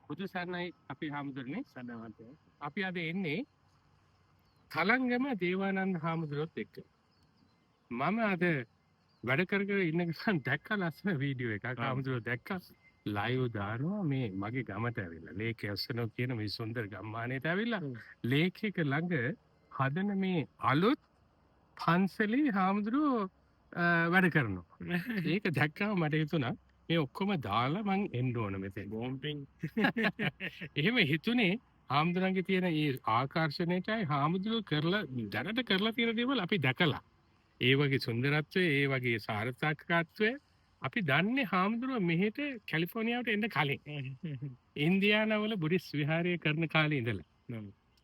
බුදු සරණයි අපි හාමුදුරනේ සන්නවන්ත. අපි අද එන්නේ කලංගම දේවානන්ද හාමුදුරුවොත් එක්ක. මම අද වැඩ කර කර ඉන්න ගමන් දැක්ක ලස්සන වීඩියෝ එකක්. හාමුදුරුවෝ දැක්කා ලයිව් දානවා මේ මගේ ගමට ඇවිල්ලා. ලේක් ඇස්සනෝ කියන මේ සුන්දර ගම්මානයට ඇවිල්ලා ලේක් එක ළඟ හදන මේ අලුත් පන්සලේ හාමුදුරුවෝ වැඩ කරනවා. ඒක දැක්කම මට හිතුණා මේ ඔක්කොම දාලා මං එන්න ඕන මෙතෙන්. බෝම්පින්. එහෙම හිතුනේ හාමුදුරන්ගේ තියෙන ඒ ආකර්ෂණයටයි හාමුදුරුවෝ කරලා දැනට කරලා තියෙන දේවල් අපි දැකලා. ඒ වගේ සුන්දරත්වය, ඒ වගේ සාර්ථකත්වය අපි දන්නේ හාමුදුරුවෝ මෙහෙට කැලිෆෝනියාවට එන්න කලින්. ඉන්දියානාවල බුද්දිස් විහාරය කරන කාලේ ඉඳලා.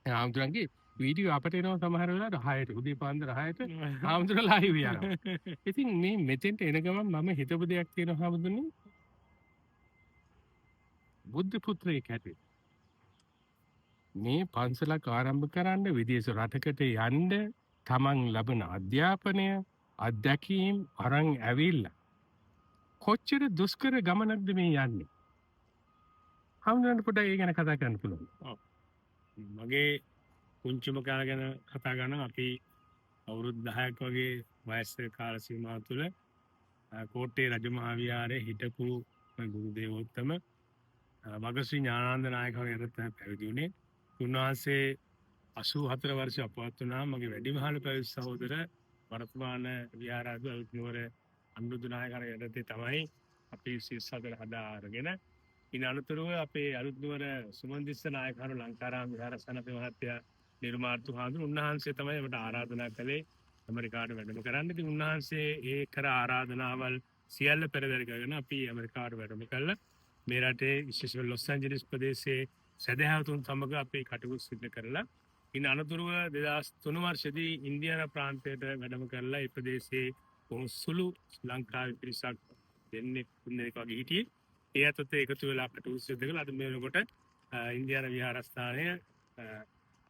හාමුදුරන්ගේ වීඩියෝ අපට එනවා සමහර වෙලාවට 6ට උදේ පාන්දර 6ට හාමුදුරුවෝ ලයිව් යනවා. ඉතින් මේ මෙතෙන්ට එන ගමන් මම හිතපු දෙයක් තියෙනවා හාමුදුරනේ. බුද්ධ පුත්‍රයෙක් හැටියට මේ පන්සලක් ආරම්භ කරන්න විදේශ රටකට යන්න තමන් ලබන අධ්‍යාපනය අත්දැකීම් අරන් ඇවිල්ලා කොච්චර දුෂ්කර ගමනක්ද මේ යන්නේ. හාමුදුරන්ට පොඩ්ඩක් ඒ ගැන කතා කරන්න පුළුවන්. මගේ පුංචිම කාල ගැන කතා කරනවා. අපි අවුරුදු 10ක් වගේ වයස් කාල සීමාව තුළ කෝට්ටේ රජමහා විහාරයේ හිටපු ගුරු දේවෝත්තම වගශ්‍රී ඥානানন্দ නායකගේ යටතේ පැවිදි වුණේ. උන්වහන්සේ 84 වර්ෂ අපවත් වුණා. මගේ වැඩිමහල් පැවිදි සහෝදර වර්තමාන විහාරාධිපති අලුත් නුවර අනුරුද්ධ නායකගේ යටතේ තමයි අපි ශිෂ්‍යසදර හදා අරගෙන ඉන් අනතුරුව අපේ අලුත් නුවර සුමන්දිස්ස නායකහරු ලංකාරාම විහාරස්ථානපති මහත්තයා නිර්මාර්තු හාමුදුරුවෝ උන්වහන්සේ තමයි මට ආරාධනා කළේ ඇමරිකාවට වැඩම කරන්න. ඉතින් උන්වහන්සේ ඒ කර ආරාධනාවල් සියල්ල පෙරදරි කරගෙන අපි ඇමරිකාවට වැඩම කළා. මේ රටේ විශේෂයෙන් ලොස් ඇන්ජලිස් ප්‍රදේශයේ සදහැවතුන් සමග අපි කටයුතු සිදු කරලා ඉන් අනතුරුව 2003 වර්ෂයේදී ඉන්දියානා ප්‍රාන්තයට වැඩම කරලා ඒ ප්‍රදේශයේ සුළු ලංකාවේ පිරිසක් දෙන්නෙක් තුන්දෙනෙක් වගේ හිටියේ. ඒ අතත් එකතු වෙලා කටයුතු සිදු කළා. අද මේ වෙනකොට ඉන්දියානා විහාරස්ථානය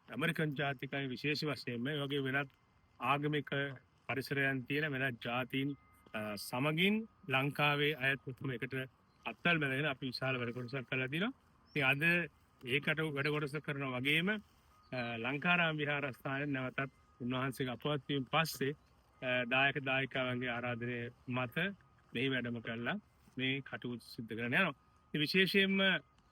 ඇමරිකන් ජාතිකයි විශේෂ වශයෙන්ම ඒ වගේ වෙනත් ආගමික පරිසරයන් තියෙන වෙනත් ජාතීන් සමගින් ලංකාවේ අයත් උතුම් එකට අත්වල් බැඳගෙන අපි විශාල වැඩ කොටසක් කරලා දිනවා. ඉතින් අද ඒකට වැඩ කොටස කරනා වගේම ලංකාරාම විහාරස්ථානයේ නැවතත් උන්වහන්සේගේ අපවත් වීම පස්සේ දායක දායකයන්ගේ ආරාධනය මත මේ වැඩම කළා මේ කටයුතු සිදු කරගෙන යනවා. ඉතින් විශේෂයෙන්ම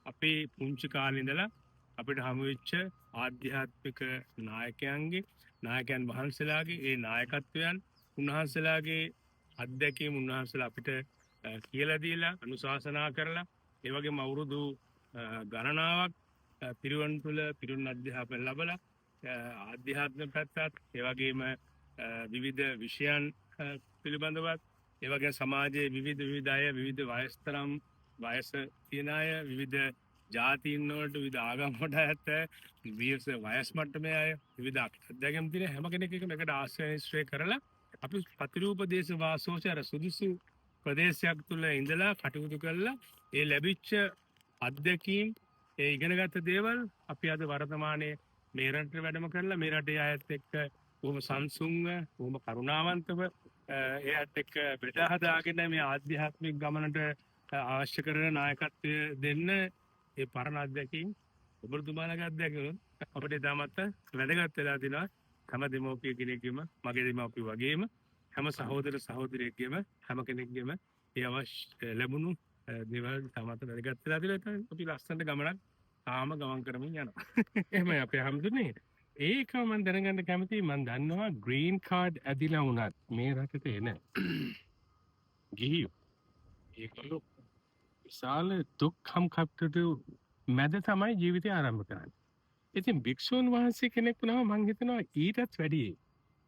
අපේ පුංචි කාලේ ඉඳලා අපිට හමු වෙච්ච ආධ්‍යාත්මික නායකයන් වහන්සේලාගේ ඒ නායකත්වයන් උන්වහන්සේලාගේ අත්දැකීම් උන්වහන්සේලා අපිට කියලා දීලා අනුශාසනා කරලා ඒ වගේම අවුරුදු ගණනාවක් පිරිවන් තුළ පිරිවන් අධ්‍යාපනය ලැබලා ආධ්‍යාත්මික පැත්තත් ඒ වගේම විවිධ විෂයන් පිළිබඳවත් ඒ වගේම සමාජයේ විවිධ අය විවිධ වයස්තරම් වයස තියන අය විවිධ ජාතීන් වලට විවිධ ආගම් වලට ඇත වයස් මට්ටමේ අය විවිධ අත්දැකීම් තියෙන හැම කෙනෙක්ම එකට ආශ්‍රය කරලා අපි ප්‍රතිරූපදේශ වාසෝචර සුදුසු ප්‍රදේශයක් තුළ ඉඳලා කටයුතු කරලා ඒ ලැබිච්ච අත්දැකීම් ඒ ඉගෙනගත්ත දේවල් අපි අද වර්තමානයේ මේ රටේ වැඩම කරලා මේ රටේ අයත් එක්ක බොහොම සංසුන්ව බොහොම කරුණාවන්තව එයාත් එක්ක බෙදා හදාගෙන මේ ආධ්‍යාත්මික ගමනට අවශ්‍ය කරන නායකත්වය දෙන්න ඒ පරණ අත්දැකීම් ඔබතුමාලගේ අත්දැකීම් අපිට තාමත් වැදගත් වෙලා තිනවා. හැම දෙමෝපිය කෙනෙක්ගේම මගේ දෙමෝපිය වගේම හැම සහෝදර සහෝදරියෙක්ගේම හැම කෙනෙක්ගේම ඒ අවශ්‍ය ලැබුණු දේවල් තාමත් වැදගත් වෙලා තිනවා. අපි ලස්සනට ගමනක් තාම ගමන් කරමින් යනවා. එහෙමයි අපේ හැමදෙන්නේ. ඒකම මම දැනගන්න කැමතියි. මම දන්නවා ග්‍රීන් කාඩ් ඇදිලා වුණත් මේ රටට එන ගිහියෝ ඒකලු විශාල දුක්ඛම් කප්ටු මැද තමයි ජීවිතය ආරම්භ කරන්නේ. ඉතින් භික්ෂුන් වහන්සේ කෙනෙක් වුණාම මම හිතනවා ඊටත් වැඩි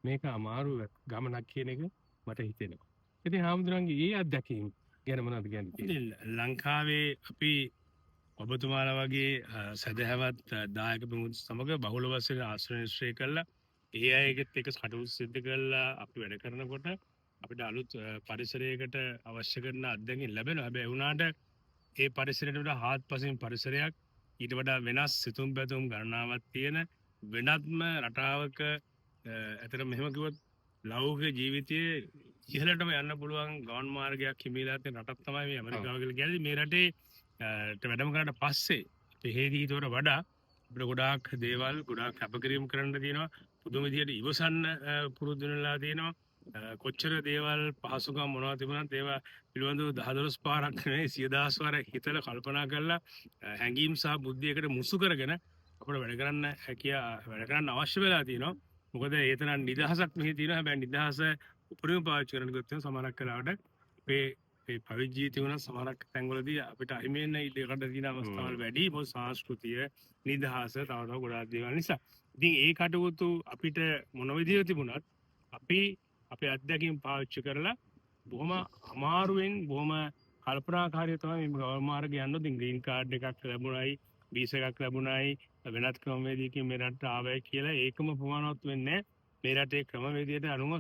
මේක අමාරු ගමනක් කියන එක මට හිතෙනවා. ඉතින් හාමුදුරන්ගේ ඒ අත්දැකීම් ගැන මොනවද කියන්නේ? ලංකාවේ අපි ඔබතුමාලා වගේ සදහැවත් දායක ප්‍රමුඛ සමග බහුල වශයෙන් ආශ්‍රය කළා. ඒ අයගෙත් එක කටයුතු සිදු කළා. අපි වැඩ කරනකොට අපිට අලුත් පරිසරයකට අවශ්‍ය කරන අත්දැකීම් ලැබෙනවා. හැබැයි වුණාට ඒ පරිසරයට වඩා හාත්පසින් පරිසරයක් ඊට වඩා වෙනස් සිතුම් පැතුම් ගණනාවක් තියෙන වෙනත්ම රටාවක ඇතර මෙහෙම කිව්වොත් ලෞකික ජීවිතයේ ඉහළටම යන්න පුළුවන් ගමන් මාර්ගයක් හිමිලා තියෙන රටක් තමයි මේ ඇමරිකාව කියලා කියන්නේ. මේ රටේ වැඩම කරාට පස්සේ එහෙදී ඊට වඩා අපිට ගොඩාක් දේවල් ගොඩාක් කැපකිරීම කරන්න තියෙනවා. පුදුම විදියට ඉවසන්න පුරුදු වෙලා තියෙනවා. කොච්චර දේවල් පහසුකම් මොනවද තිබුණත් ඒවා පිළිබඳව 10 12 පාරක් නෙවෙයි 10000 වාර හිතලා කල්පනා කරලා හැඟීම් සහ බුද්ධියකට මුසු කරගෙන අපිට වැඩ කරන්න අවශ්‍ය වෙලා තියෙනවා. මොකද ඒ තරම් නිදහසක් මෙහි තියෙනවා. හැබැයි නිදහස උපරිම පාවිච්චි කරන්න ගත්තොත් සමහරක් වෙලාවට අපේ ඒ පවිත් ජීවිතේ වුණා සමහරක් තැන්වලදී අපිට අහිමි වෙන්න ඉඩකට තියෙන අවස්ථාවල් වැඩි. මොකද සංස්කෘතිය නිදහස තව තව ගොඩාක් දේවල් නිසා. ඉතින් ඒ කටයුතු අපිට මොන විදිහට තිබුණත් අපි අපේ අත්දැකීම් පාවිච්චි කරලා බොහොම අමාරුවෙන් බොහොම කල්පනාකාරීව තමයි මේ ගවර්න් මාර්ගය යන්න. ඉතින් ග්‍රීන් කාඩ් එකක් ලැබුණයි, වීසා එකක් ලැබුණයි, වෙනත් ක්‍රමවේදයකින් මේ රටට ආවයි කියලා ඒකම ප්‍රමාණවත් වෙන්නේ නැහැ. මේ රටේ ක්‍රමවේදයට අනුව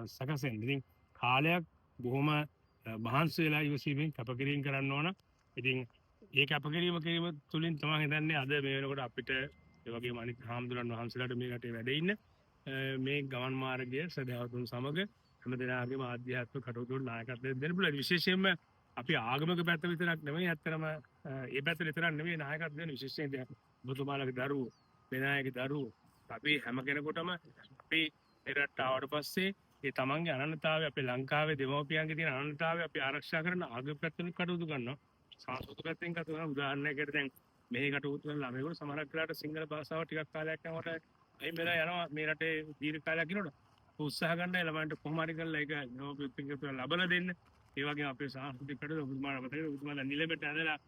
සකසෙන්න. ඉතින් කාලයක් බොහොම මහන්සි වෙලා ඉවසීමෙන් කැපකිරීම කරන්න ඕන. ඉතින් ඒ කැපකිරීම කිරීම තුළින් තමයි හිතන්නේ අද මේ වෙනකොට අපිට ඒ වගේම අනිත් හාමුදුරන් වහන්සේලාට මේ රටේ වැඩ ඉන්න මේ ගමන් මාර්ගය සදහවතුන් සමග හැමදෙනාගේම ආධ්‍යාත්මික කටයුතු වල නායකත්වය දෙන්න පුළුවන්. විශේෂයෙන්ම අපි ආගමික පැත්ත විතරක් නෙමෙයි ඇත්තටම ඒ පැත්ත විතරක් නෙමෙයි නායකත්වය දෙන විශේෂයෙන් දැන් ඔබතුමාලගේ දරුවෝ, වෙනායගේ දරුවෝ අපි හැම කෙනෙකුටම අපි රටට ආවට පස්සේ ඒ තමන්ගේ අනන්‍යතාවය අපේ ලංකාවේ දෙමව්පියන්ගේ තියෙන අනන්‍යතාවය අපි ආරක්ෂා කරන ආගමික පැත්තෙන් කටයුතු කරනවා. සංස්කෘතික පැත්තෙන් කටයුතු කරනවා. උදාහරණයකට දැන් මෙහි කටයුතු කරන ළමයිවරු සමහරක් වෙලාවට සිංහල භාෂාව ටිකක් කාලයක් යනකොට අයින් වෙලා යනවා මේ රටේ දීර්ඝ කාලයක් ඉන්නකොට. උත්සාහ ගන්න ළමයින්ට කොහොම හරි කරලා ඒක නෝපිටින් ලබලා දෙන්න. ඒ වගේම අපේ සංස්කෘතික කටයුතු ඔබතුමාලා මතකද ඔබතුමාලා නිලමෙට ඇදලා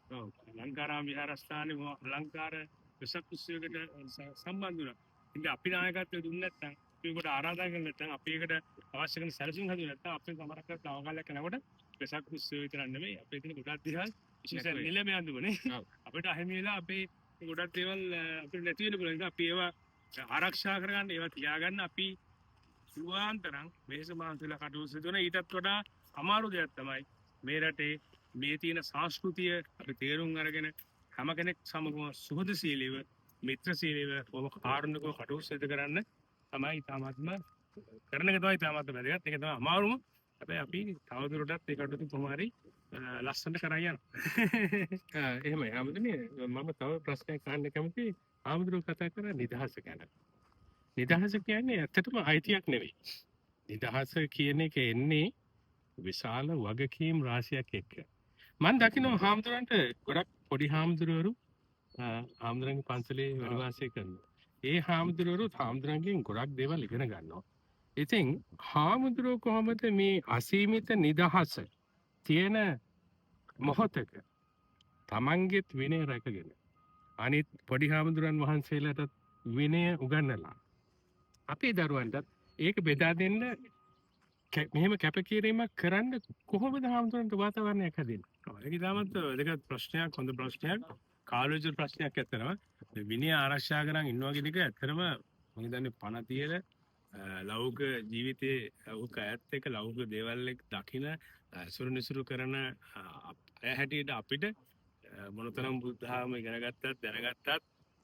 ලංකාරාම විහාරස්ථානයේ අලංකාර වෙසක් උත්සවයකට සම්බන්ධ වුණා. ඉතින් අපි නායකත්වය දුන්නේ නැත්නම් ඒකට ආරාධනා කරන්නේ නැත්නම් අපි ඒකට අවශ්‍ය කරන සැලසුම් හදුවේ නැත්නම් අපේ සමරක තවකාලයක් යනකොට වෙසක් උත්සවය විතර නෙමෙයි අපේ තියෙන ගොඩක් දේවල් විශේෂයෙන් නිලමේ අඳුනේ අපිට අහිමි වෙලා අපේ ගොඩක් දේවල් අපිට නැති වෙන්න පුළුවන්. අපි ඒවා ආරක්ෂා කරගන්න ඒවා තියාගන්න අපි සුවාන්තරම් මේස මාන්සලා කටයුතු සිදුවන ඊටත් වඩා අමාරු දෙයක් තමයි මේ රටේ මේ තියෙන සංස්කෘතිය අපි තේරුම් අරගෙන හැම කෙනෙක් සමගම සුහදශීලීව මිත්‍රශීලීව කාරුණිකව කටයුතු සිදු කරන්න තමයි තාමත්ම කරන එක තමයි තාමත්ම වැදගත්. ඒක තමයි අමාරුම. හැබැයි අපි තවදුරටත් ඒ කටයුතු කොහොමhari ලස්සනට කරා යනවා. එහෙමයි. ආමුදුනේ මම තව ප්‍රශ්නයක් අහන්න කැමතියි. ආමුදුරු කතා කරා නිදහස ගැන. නිදහස කියන්නේ ඇත්තටම අයිතියක් නෙවෙයි. නිදහස කියන එක එන්නේ විශාල වගකීම් රාශියක් එක්ක. මම දකිනවා හාමුදුරන්ට ගොඩක් පොඩි හාමුදුරුවරු හාමුදුරන්ගේ පන්සලේ වැඩ වාසය කරනවා. ඒ හාමුදුරුවරු හාමුදුරන්ගෙන් ගොඩක් දේවල් ඉගෙන ගන්නවා. ඉතින් හාමුදුරුවෝ කොහොමද මේ අසීමිත නිදහස තියෙන මොහොතක තමන්ගේත් විනය රැකගෙන අනිත් පොඩි හාමුදුරන් වහන්සේලාටත් විනය උගන්වලා අපේ දරුවන්ටත් ඒක බෙදා දෙන්න මෙහෙම කැපකිරීමක් කරන්න කොහොමද හාමුදුරන්ට වාතාවරණයක් හැදෙන්නේ? ඒක ඉතාමත් වැදගත් ප්‍රශ්නයක්, හොඳ ප්‍රශ්නයක්, කාලෝචිත ප්‍රශ්නයක් ඇත්තටම. විනය ආරක්ෂා කරන් ඉන්නවා කියන එක ඇත්තටම මම හිතන්නේ පණ තියෙන ලෞකික ජීවිතයේ ලෞකික ඈත් එක ලෞකික දේවල් එක්ක දකින සුරු නිසුරු කරන අය හැටියට අපිට මොනතරම් බුද්ධාගම ඉගෙන ගත්තත් දැනගත්තත්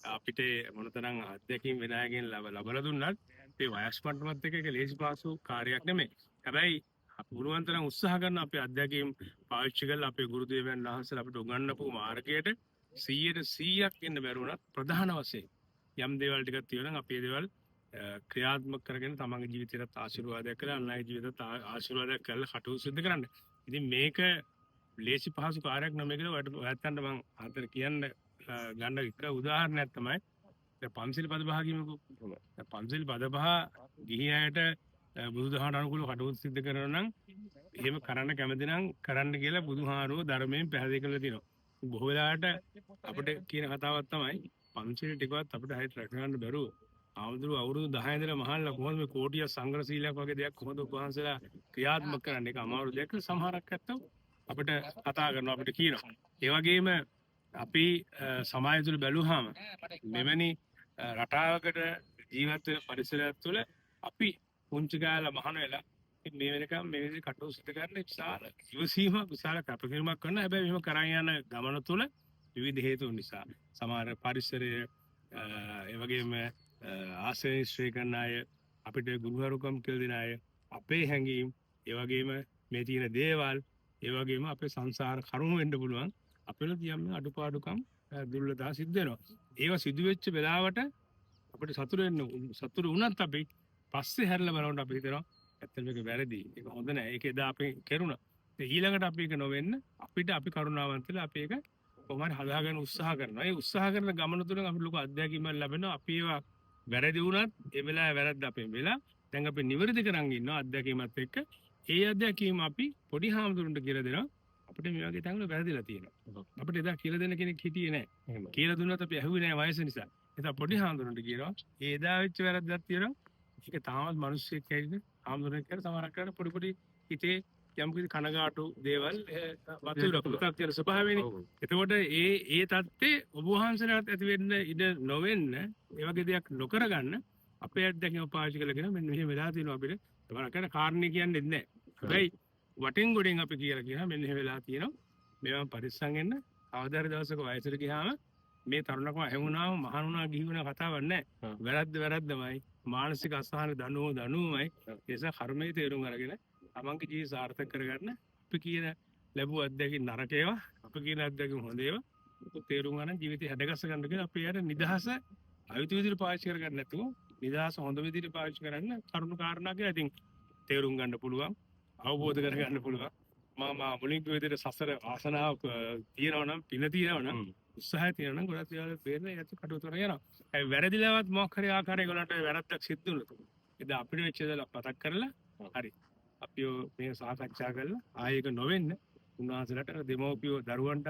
අපිට මොනතරම් අත්දැකීම් වෙනාගෙන් ලබලා දුන්නත් මේ වයස් මට්ටමත් එක්ක ඒක ලේසි පාසු කාර්යයක් නෙමෙයි. හැබැයි අපි පුළුවන් තරම් උත්සාහ කරන අපේ අත්දැකීම් පාවිච්චි කරලා අපේ ගුරු දේවයන් වහන්සේලා අපිට උගන්වපු මාර්ගයට 100%ක් ඉන්න බැරුණත් ප්‍රධාන වශයෙන් යම් දේවල් ටිකක් තියෙනවා නම් අපේ දේවල් ක්‍රියාත්මක කරගෙන තමන්ගේ ජීවිතයට ආශිර්වාදයක් කරලා අන් අයගේ ජීවිතයට ආශිර්වාදයක් කරලා කටයුතු සිදු කරන්න. ඉතින් මේක ලේසි පහසු කාර්යයක් නෙමෙයි කියලා ඔයයන්ට මම අතන කියන්න ගන්න එක උදාහරණයක් තමයි දැන් පන්සිල් පද පහ කියමුකෝ. දැන් පන්සිල් පද පහ ගිහි අයට බුදුදහමට අනුකූලව කටයුතු සිදු කරනවා නම් එහෙම කරන්න කැමති නම් කරන්න කියලා බුදුහාරෝ ධර්මයෙන් පැහැදිලි කරලා තියෙනවා. බොහෝ වෙලාවට අපිට කියන කතාවක් තමයි පන්සිල් ටිකවත් අපිට හරියට රැක ගන්න බැරුව ආමුදුරු අවුරුදු 10 ඉඳලා මහල්ලා කොහොමද මේ කෝටිය සංග්‍රහ සීලයක් වගේ දෙයක් කොහොමද උපවහන්සලා ක්‍රියාත්මක කරන්නේ? ඒක අමාරු දෙයක්. සමහරක් ඇත්තෝ අපිට කතා කරනවා අපිට කියනවා. ඒ වගේම අපි සමාජය තුළ බැලුවාම මෙවැනි රටාවකට ජීවත් වෙන පරිසරයක් තුළ අපි පුංචි කාලේ මහාන වෙලා මේ වෙනකම් මේ විදිහට කටයුතු සිදු කරන්න විශාල ඉවසීමක් විශාල කැපකිරීමක් කරන හැබැයි මෙහෙම කරන් යන ගමන තුළ විවිධ හේතුන් නිසා සමහර පරිසරය ඒ වගේම ආශ්‍රය කරන අය අපිට ගුරුවරුකම් කියලා දෙන අය අපේ හැඟීම් ඒ වගේම මේ තියෙන දේවල් ඒ වගේම අපේ සංසාර කරුණු වෙන්න පුළුවන් අපිට තියම් අඩුපාඩුකම් දුර්වලතා සිද්ධ වෙනවා. ඒවා සිදු වෙච්ච වෙලාවට අපිට සතුරු වුණත් අපි පස්සේ හැරලා බලනකොට අපි හිතනවා ඇත්තටම මේක වැරදි. ඒක හොඳ නෑ. ඒක එදා අපි කෙරුණා. ඊළඟට අපි ඒක නොවෙන්න අපිට අපි කරුණාවන්තලා අපි ඒක කොහොමද හදාගන්න උත්සාහ කරනවා. ඒ උත්සාහ කරන ගමන තුළින් අපිට ලොකු අත්දැකීමක් ලැබෙනවා. අපි ඒවා වැරදි වුණත් ඒ වෙලාවේ වැරද්ද අපෙන් වෙලා දැන් අපි නිවැරදි කරන් ඉන්නවා අත්දැකීමත් එක්ක. ඒ අත්දැකීම අපි පොඩි හාමුදුරන්ට කියලා දෙනවා. අපිට මේ වගේ තැන්වල වැරදිලා තියෙනවා. අපිට එදා කියලා දෙන්න කෙනෙක් හිටියේ නැහැ. කියලා දුන්නත් අපි ඇහුවේ නැහැ වයස නිසා. එතන පොඩි හාමුදුරන්ට කියනවා ඒ එදා වෙච්ච වැරද්දක් තියෙනවා. ඒක තාමත් මිනිස්සෙක් ඇවිත් හාමුදුරෙක් කියලා සමහරක් කරලා පොඩි හිතේ යම් කිසි කනගාටු දේවල් වතුර පුතක් තියෙන ස්වභාවයනේ. එතකොට ඒ தත්තේ ඔබ වහන්සේලාට ඇති වෙන්න ඉඩ නොවෙන්න ඒ වගේ දෙයක් නොකර ගන්න අපේ අත්දැකීම පාවිච්චි කරගෙන මෙන්න මෙහෙම වෙලා තියෙනවා අපිට. සමහරක් කරලා කාරණේ කියන්නේ නැහැ. හැබැයි වටින් ගොඩෙන් අපි කියලා කියනවා මෙන්න මෙහෙම වෙලා තියෙනවා. මේවා පරිස්සම් වෙන්න. අවදාර දවසක වයසට ගියාම මේ තරුණකම ඇහුණාම මහණුණා ගිහුණා කතාවක් නැහැ. වැරද්දමයි. මානසික අසහන දනුවමයි. ඒ නිසා කර්මයේ තේරුම් අරගෙන තමන්ගේ ජීවිතය සාර්ථක කරගන්න අපි කියන ලැබුව අත්දැකීම් නරක ඒවා අපි කියන අත්දැකීම් හොඳ ඒවා තේරුම් ගන්න ජීවිතය හැඩගස්ස ගන්න කියලා අපි යාර නිදහස අයුතු විදිහට පාවිච්චි කරගන්න නැතුව නිදහස හොඳ විදිහට පාවිච්චි කරන්න කරුණු කාරණා කියලා ඉතින් තේරුම් ගන්න පුළුවන් අවබෝධ කරගන්න පුළුවන් මම මුලින් කිව්ව විදිහට සසර ආසනාවක් තියෙනවා නම් පින තියෙනවා නම් උත්සාහය තියෙනවා නම් ගොඩක් දේවල් පේන්න ඒත් කටයුතු කරගෙන යනවා ඒ වැරදිලාවත් මොකක් හරි ආකාරයක වලට වැරද්දක් සිද්ධ වුණොත් එදා අපිට වෙච්ච දේ පතක් කරලා හරි අපි මේ සාකච්ඡා කරලා ආයෙක නොවෙන්න උන්වහන්සේලාට දෙමෝපියෝ දරුවන්ට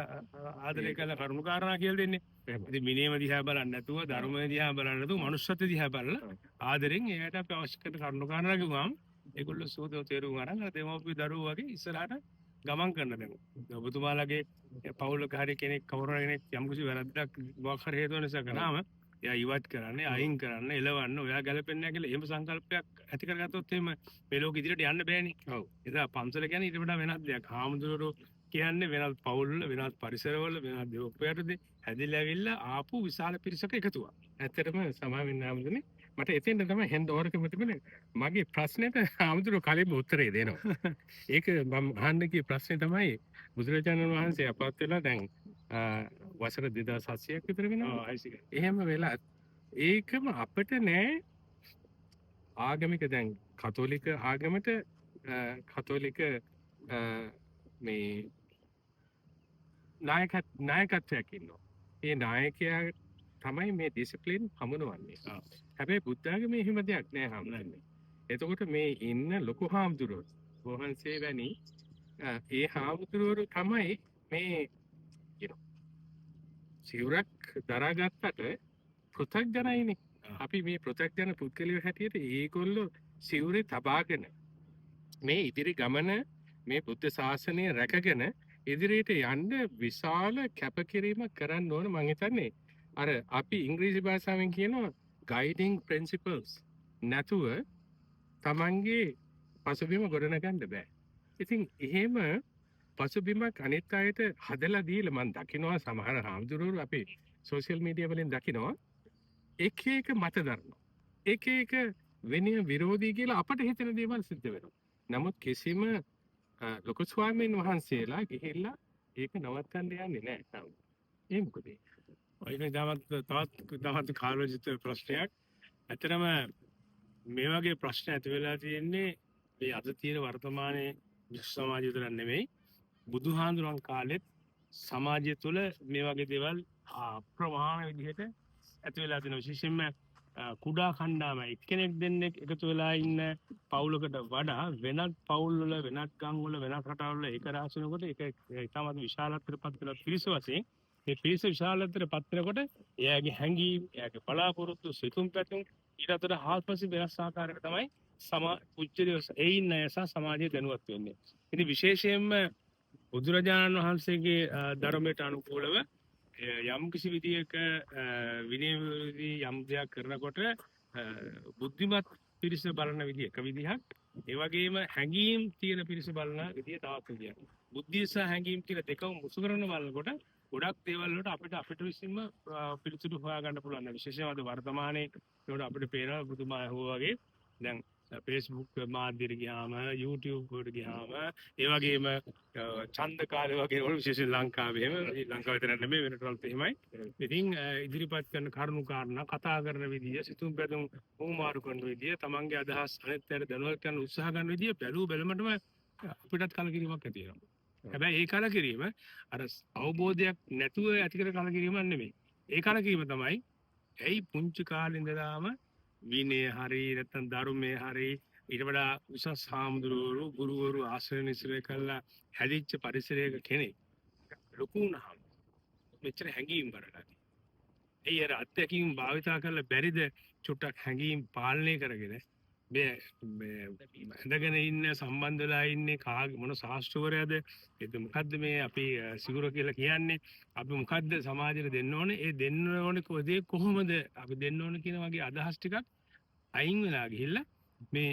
ආදරය කළ කරුණු කාරණා කියලා දෙන්නේ. ඉතින් මිනේම දිහා බලන්නේ නැතුව ධර්මයේ දිහා බලන්නේ නැතුව මනුස්සත්ව දිහා බලලා ආදරෙන් එයාට අපි අවශ්‍ය කරන කරුණු කාරණා කිව්වම ඒගොල්ලෝ සෝදෝ තේරුම් අරන් දෙමෝපියෝ දරුවෝ වගේ ඉස්සරහට ගමන් කරන දෙමු. ඔබතුමාලගේ පවුලක හරි කෙනෙක් කවුරු කෙනෙක් යම් කිසි වැරද්දක් මොකක් හරි හේතුව නිසා කරාම එයා ඉවත් කරන්නේ අයින් කරන්න එලවන්න ඔයා ගැලපෙන්නේ නැහැ කියලා එහෙම සංකල්පයක් ඇති කරගත්තොත් එහෙම මේ ලෝකෙ ඉදිරියට යන්න බෑනේ. ඔව්. එදා පන්සල කියන්නේ ඊට වඩා වෙනත් දෙයක්. හාමුදුරුවෝ කියන්නේ වෙනත් පවුල්වල වෙනත් පරිසරවල වෙනත් දෙවොප්පයටදී හැදිලා ඇවිල්ලා ආපු විශාල පිරිසක එකතුවක්. ඇත්තටම සමාවෙන්න හාමුදුරනේ මට එතෙන්ද තමයි හෙන්ද ඕරකම තිබුණේ මගේ ප්‍රශ්නෙට හාමුදුරුවෝ කලින්ම උත්තරේ දෙනවා. ඒක මම අහන්න ගිය ප්‍රශ්නේ තමයි බුදුරජාණන් වහන්සේ අපවත් වෙලා දැන් වසර 2700ක් විතර වෙනවා. එහෙම වෙලා ඒකම අපිට නෑ ආගමික දැන් කතෝලික ආගමට කතෝලික මේ නායකත්වයක් ඉන්නවා. ඒ නායකයා තමයි මේ ඩිසිප්ලින් හමුනවන්නේ. හැබැයි බුද්ධ ආගමේ එහෙම දෙයක් නෑ හම්බුනේ. එතකොට මේ ඉන්න ලොකු හාමුදුරුවෝ වහන්සේ වැනි ඒ හාමුදුරුවෝ තමයි මේ සිවුරක් දරාගත්තට පෘථග්ජනයිනේ. අපි මේ පෘථග්ජන පුද්ගලයෝ හැටියට ඒගොල්ලෝ සිවුරේ තබාගෙන මේ ඉදිරි ගමන මේ බුද්ධ ශාසනය රැකගෙන ඉදිරියට යන්න විශාල කැපකිරීමක් කරන්න ඕන. මම හිතන්නේ අර අපි ඉංග්‍රීසි භාෂාවෙන් කියනවා guiding principles නැතුව තමන්ගේ පසුබිම ගොඩනගන්න බෑ. ඉතින් එහෙම පසුබිමක් අනිත් අයට හදලා දීලා මම දකිනවා සමහර හාමුදුරුවෝ අපි සෝෂියල් මීඩියා වලින් දකිනවා එක එක මත දරනවා. එක එක වෙන විරෝධී කියලා අපට හිතෙන දේවල් සිද්ධ වෙනවා. නමුත් කිසිම ලොකු ස්වාමීන් වහන්සේලා ගිහිල්ලා ඒක නවත්තන්න යන්නේ නැහැ. ඒ මොකද? ඔය තවත් කාලෝචිත ප්‍රශ්නයක්. ඇත්තටම මේ වගේ ප්‍රශ්න ඇති වෙලා තියෙන්නේ මේ අද තියෙන වර්තමානයේ විශ්ව සමාජය තුළ නෙමෙයි. බුදුහාඳුරන් කාලෙත් සමාජය තුළ මේ වගේ දේවල් අප්‍රමාණ විදිහට ඇති වෙලා තියෙන විශේෂයෙන්ම කුඩා කණ්ඩායම එක්කෙනෙක් දෙන්නෙක් එකතු වෙලා ඉන්න පවුලකට වඩා වෙනත් පවුල් වල වෙනත් ගම් වල වෙනත් රටවල් වල ඒක රාශිනකොට ඒක ඉතාමත් විශාලත්වයට පත් වෙලා පිරිස වශයෙන් මේ පිරිස විශාලත්වයට පත් වෙනකොට එයාගේ හැඟීම් එයාගේ බලාපොරොත්තු සිතුම් පැතුම් ඊට අතර හාත්පසින් වෙනස් ආකාරයකට තමයි පුජ්‍යලයෝ ඒ ඉන්න අය සහ සමාජය දැනුවත් වෙන්නේ. ඉතින් විශේෂයෙන්ම බුදුරජාණන් වහන්සේගේ ධර්මයට අනුකූලව යම් කිසි විදියක විනය යම් දෙයක් කරනකොට බුද්ධිමත් පිරිස බලන විදිය එක විදිහක් ඒ වගේම හැඟීම් තියෙන පිරිස බලන විදිය තවත් විදියක්. බුද්ධිය සහ හැඟීම් කියලා දෙකම මුසු කරන බලනකොට ගොඩක් දේවල් වලට අපිට විසින්ම පිළිතුරු හොයා ගන්න පුළුවන්. විශේෂයෙන්ම අද වර්තමානයේ ඒකට අපිට පේනවා බුදුමා හෝ වගේ දැන් Facebook මාධ්‍යට ගියාම YouTube වලට ගියාම ඒ වගේම ඡන්ද කාලේ වගේ වල විශේෂයෙන් ලංකාවේ එහෙම ලංකාවේ විතර නෙමෙයි වෙන රටවලත් එහෙමයි. ඉතින් ඉදිරිපත් කරන කරුණු කාරණා කතා කරන විදිය සිතුම් පැතුම් උමාරු කරන විදිය තමන්ගේ අදහස් අනිත් අයට දැනුවත් කරන්න උත්සාහ කරන විදිය බැලුව බැලමටම අපිටත් කලකිරීමක් ඇති වෙනවා. හැබැයි ඒ කලකිරීම අර අවබෝධයක් නැතුව ඇති කර කලකිරීමක් නෙමෙයි. ඒ කලකිරීම තමයි ඇයි පුංචි කාලේ ඉඳලාම විනය හරි නැත්නම් ධර්මයේ හරි ඊට වඩා උසස් හාමුදුරුවෝ ගුරුවරු ආශ්‍රය නිසරේ කළා හැදිච්ච පරිසරයක කෙනෙක් ලොකු වුණාම මෙච්චර හැඟීම් වරලා. ඒ අර අත්‍යකින් භාවිතා කරලා බැරිද චුට්ටක් හැඟීම් පාලනය කරගෙන මේ ඇඳගෙන ඉන්න සම්බන්ධ වෙලා ඉන්නේ කාගේ මොන ශාස්ත්‍රවරයද ඒක මොකද්ද මේ අපි සිගුර කියලා කියන්නේ අපි මොකද්ද සමාජයට දෙන්න ඕනේ ඒ දෙන්න ඕනේ කොහේ කොහොමද අපි දෙන්න ඕනේ කියන වගේ අදහස් ටිකක් අයින් වෙලා ගිහිල්ලා මේ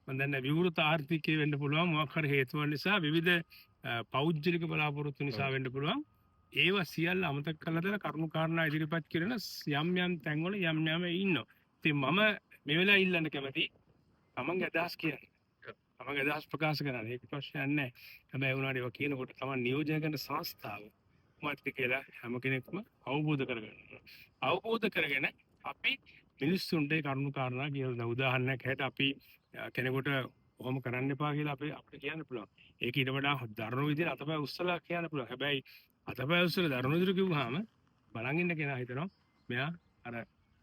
මම දන්නේ විවෘත ආර්ථිකය වෙන්න පුළුවන් මොකක් හරි හේතුවක් නිසා විවිධ පෞද්ගලික බලාපොරොත්තු නිසා වෙන්න පුළුවන් ඒව සියල්ල අමතක කරලා දාලා කරුණු කාරණා ඉදිරිපත් කරන යම් යම් තැන්වල යම් යම් ඉන්නවා. ඉතින් මම මේ වෙලාව ඉල්ලන්න කැමති තමන්ගේ අදහස් කියන්නේ. තමන්ගේ අදහස් ප්‍රකාශ කරන්න. ඒක ප්‍රශ්නයක් නැහැ. හැබැයි උනාට ඒක කියනකොට තමන් නියෝජනය කරන සංස්ථාව මොකක්ද කියලා හැම කෙනෙක්ම අවබෝධ කරගන්න. අවබෝධ කරගෙන අපි මිනිස්සුන්ට කරුණු කාරණා කියලා උදාහරණයක් හැට අපි කෙනෙකුට කොහොම කරන්න එපා කියලා අපිට කියන්න පුළුවන්. ඒක ඊට වඩා දරුණු විදිහට අතපය උස්සලා කියන්න පුළුවන්. හැබැයි අතපය උස්සලා දරුණු විදිහට කිව්වහම බලන් ඉන්න කෙනා හිතනවා මෙයා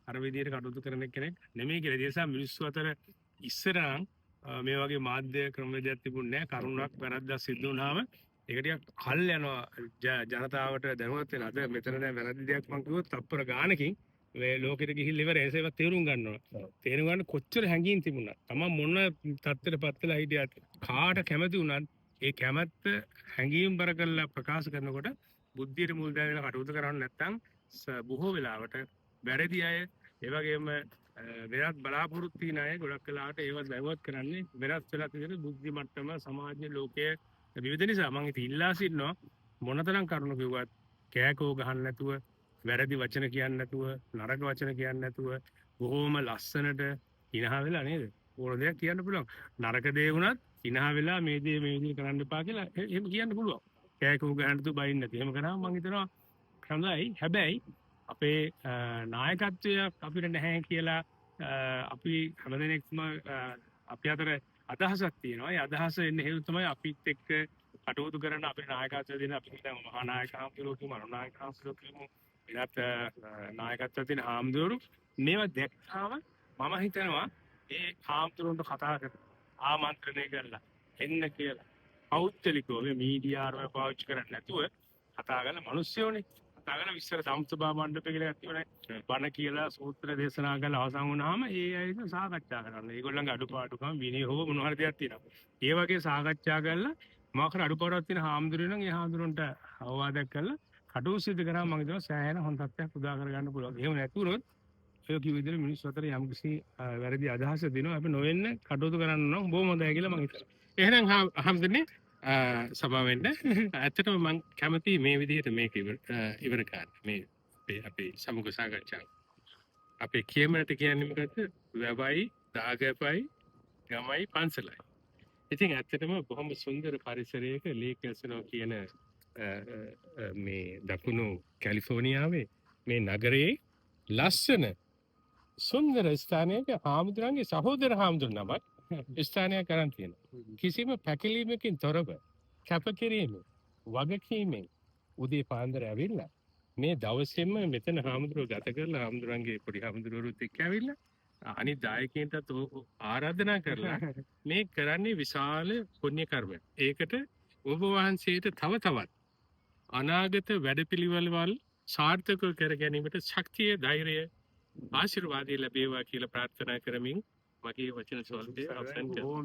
අර විදිහට කටයුතු කරන කෙනෙක් නෙමෙයි කියලා. ඒ නිසා මිනිස්සු අතර ඉස්සර නම් මේ වගේ මාධ්‍ය ක්‍රමවේදයක් තිබුණේ නැහැ. කරුණක් වැරද්දක් සිද්ධ වුණාම ඒක ටිකක් කල් යනවා ජනතාවට දැනුවත් වෙන. අද මෙතන දැන් වැරදි දෙයක් මම කිව්වොත් තප්පර ගානකින් මේ ලෝකෙට ගිහිල්ලා ඉවර ඒසේවත් තේරුම් ගන්නවා. තේරුම් ගන්න කොච්චර හැංගීම් තිබුණා. තමන් මොන තත්ත්වයටපත් වෙලා හිටියත් කාට කැමති වුණත් ඒ කැමැත්ත හැංගීම් බර කරලා ප්‍රකාශ කරනකොට බුද්ධියට මුල් දැනගෙන කටයුතු කරන්නේ නැත්නම් බොහෝ වෙලාවට වැරදි අය ඒ වගේම වෙනත් බලාපොරොත්තු තියන අය ගොඩක් වෙලාවට ඒවත් වැවවත් කරන්නේ වෙනස් වෙලා තියෙන බුද්ධි මට්ටම සමාජ ලෝකයේ විවිධ නිසා මම ඉතින් ඉල්ලා සිටිනවා මොනතරම් කරුණු කිව්වත් කෑකෝ ගහන්න නැතුව වැරදි වචන කියන්නේ නැතුව නරක වචන කියන්නේ නැතුව බොහොම ලස්සනට ඉනහා වෙලා නේද ඕන දෙයක් කියන්න පුළුවන් නරක දේ වුණත් ඉනහා වෙලා මේ දේ මේ විදිහට කරන්න එපා කියලා එහෙම කියන්න පුළුවන් කෑකෝ ගහන්න නැතුව බයින්න නැති එහෙම කරාම මම හිතනවා හොඳයි හැබැයි අපේ නායකත්වය අපිට නැහැ කියලා අපි හැමදෙනෙක්ම අපි අතර අදහසක් තියෙනවා. ඒ අදහස එන්නේ හේතු තමයි අපිත් එක්ක කටයුතු කරන අපේ නායකත්වය දෙන අපි දැන් මහා නායක හාමුදුරුවෝ කියමු අනුනායක හාමුදුරුවෝ කියමු එනත් නායකත්වය දෙන හාමුදුරුවෝ මේවා දැක්කාම මම හිතනවා ඒ හාමුදුරුවන්ට කතා කරලා ආමන්ත්‍රණය කරලා එන්න කියලා පෞද්ගලිකව මේ මීඩියා ආරම පාවිච්චි කරන්නේ නැතුව කතා කරන මිනිස්සුනේ කතා විස්තර සම්සභා මණ්ඩපය කියලා තිබුණේ බණ කියලා සූත්‍ර දේශනා කරලා අවසන් වුණාම ඒ අයද සාකච්ඡා කරනවා. ඒගොල්ලන්ගේ අඩුපාඩුකම් විනය හොව මොන හරි දෙයක් තියෙනවා. ඒ වගේ සාකච්ඡා කරලා මොකක් හරි අඩුපාඩුවක් තියෙන හාමුදුරුවෝ නම් ඒ හාමුදුරුවන්ට අවවාදයක් කරලා කටයුතු සිදු කරාම මම හිතනවා සෑහෙන හොඳ තත්ත්වයක් උදා කරගන්න පුළුවන්. එහෙම නැතුනොත් ඔය කිව්ව විදිහට මිනිස්සු අතර යම්කිසි වැරදි අදහසක් දෙනවා. අපි නොවෙන්න කටයුතු කරන්න නම් බොහොම හොඳයි කියලා මම හිතනවා. එහෙනම් හම්දුනේ සභාවෙන්න ඇත්තටම මම කැමති මේ විදිහට මේක ඉවර කරන්න. මේ අපේ සමුග සාකච්ඡාව. අපේ කියමනට කියන්නේ මොකද්ද? වැවයි, දාගපයි, ගමයි, පන්සලයි. ඉතින් ඇත්තටම බොහොම සුන්දර පරිසරයක ලේකැසනෝ කියන මේ දකුණු කැලිෆෝනියාවේ මේ නගරයේ ලස්සන සුන්දර ස්ථානයක හාමුදුරන්ගේ සහෝදර හාමුදුරන් නමක් ස්ථානයක් කරන් තියෙනවා. කිසිම පැකිලීමකින් තොරව කැපකිරීමෙන් වගකීමෙන් උදේ පාන්දර ඇවිල්ලා මේ දවසේම මෙතන හාමුදුරුවෝ ගත කරලා හාමුදුරන්ගේ පොඩි හාමුදුරුවරුත් එක්ක ඇවිල්ලා අනිත් දායකයන්ටත් ආරාධනා කරලා මේ කරන්නේ විශාල පුණ්‍ය කර්මයක්. ඒකට ඔබ වහන්සේට තව තවත් අනාගත වැඩපිළිවෙළවල් සාර්ථකව කර ගැනීමට ශක්තිය ධෛර්යය ආශිර්වාදය ලැබේවා කියලා ප්‍රාර්ථනා කරමින් මගේ වචන ස්වල්පය අවසන් කරනවා.